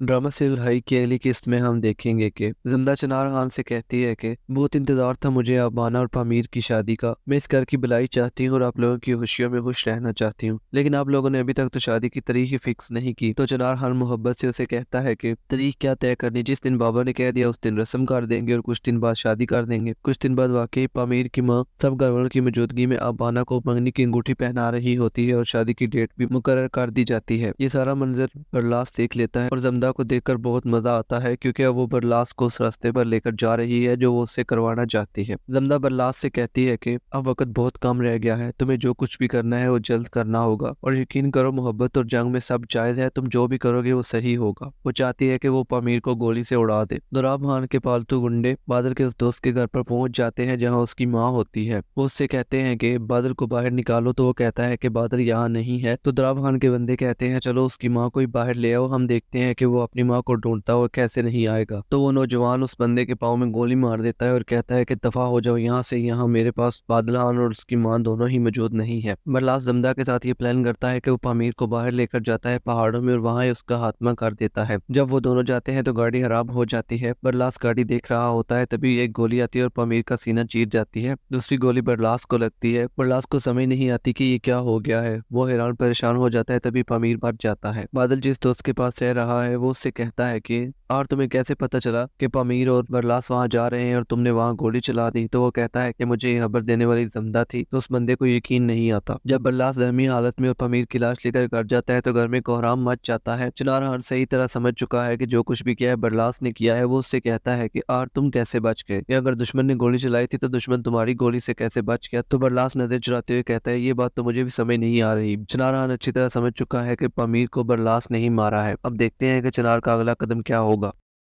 Drama serial high की अगली किस्त में हम देखेंगे कि जिंदा चनार खान से कहती है कि बहुत इंतजार था मुझे अबाना और पामीर की शादी का। मैं इस घर की भलाई चाहती हूँ और आप लोगों की खुशियों में खुश रहना चाहती हूँ, लेकिन आप लोगों ने अभी तक तो शादी की तारीख ही फिक्स नहीं की। तो चनार खान मोहब्बत से उसे कहता है कि तारीख क्या तय करनी, जिस दिन बाबा ने कह दिया उस दिन रस्म कर देंगे और कुछ दिन बाद शादी कर देंगे। कुछ दिन बाद वाकई पामीर की माँ सब घर वालों की मौजूदगी में अबाना को मंगनी की अंगूठी पहना रही होती है और शादी की डेट भी मुकर्रर कर दी जाती है। ये सारा मंजर बरलास देख लेता है और जमदा को देखकर बहुत मजा आता है, क्योंकि अब वो बरलास को उस रास्ते पर लेकर जा रही है जो वो उससे करवाना चाहती है। जमदा बरलास से कहती है कि अब वक्त बहुत कम रह गया है, तुम्हें जो कुछ भी करना है वो जल्द करना होगा और यकीन करो मोहब्बत और जंग में सब जायज है, तुम जो भी करोगे वो सही होगा। वो चाहती है कि वो पामीर को गोली से उड़ा दे। दोराब खान के पालतू गुंडे बादल के उस दोस्त के घर पर पहुंच जाते हैं जहां उसकी माँ होती है। वो उससे कहते हैं कि बादल को बाहर निकालो, तो वो कहता है कि बादल यहाँ नहीं है। तो दोराब खान के बंदे कहते हैं चलो उसकी माँ को ही बाहर ले आओ, हम देखते हैं कि वो अपनी माँ को ढूंढता हुआ कैसे नहीं आएगा। तो वो नौजवान उस बंदे के पाँव में गोली मार देता है और कहता है कि दफा हो जाओ यहाँ से, यहाँ मेरे पास बादल खान और उसकी माँ दोनों ही मौजूद नहीं है। बरलास जमदा के साथ ये प्लान करता है कि वो पामीर को बाहर लेकर जाता है पहाड़ों में और वहां ही उसका खात्मा कर देता है। जब वो दोनों जाते हैं तो गाड़ी खराब हो जाती है। बरलास गाड़ी देख रहा होता है, तभी एक गोली आती है और पामीर का सीना चीर जाती है। दूसरी गोली बरलास को लगती है। बरलास को समझ नहीं आती कि ये क्या हो गया है। वो हैरान परेशान हो जाता है, तभी पामीर मर जाता है। बादल जिस दोस्त के पास रह रहा है वो उससे कहता है कि और तुम्हें कैसे पता चला कि पामीर और बरलास वहां जा रहे हैं और तुमने वहां गोली चला दी। तो वो कहता है कि मुझे ये खबर देने वाली जमदा थी। तो उस बंदे को यकीन नहीं आता। जब बरलास जख्मी हालत में और पामीर की लाश लेकर घर जाता है तो घर में कोहराम मच जाता है। चिनार खान सही तरह समझ चुका है कि जो कुछ भी किया है बरलास ने किया है। वो उससे कहता है कि आर तुम कैसे बच गए, या अगर दुश्मन ने गोली चलाई थी तो दुश्मन तुम्हारी गोली से कैसे बच गया। तो बरलास नजर चुराते हुए कहता है ये बात तो मुझे भी समझ नहीं आ रही। चिनार खान अच्छी तरह समझ चुका है कि पामीर को बरलास नहीं मारा है। अब देखते हैं कि चिनार का अगला कदम क्या होगा।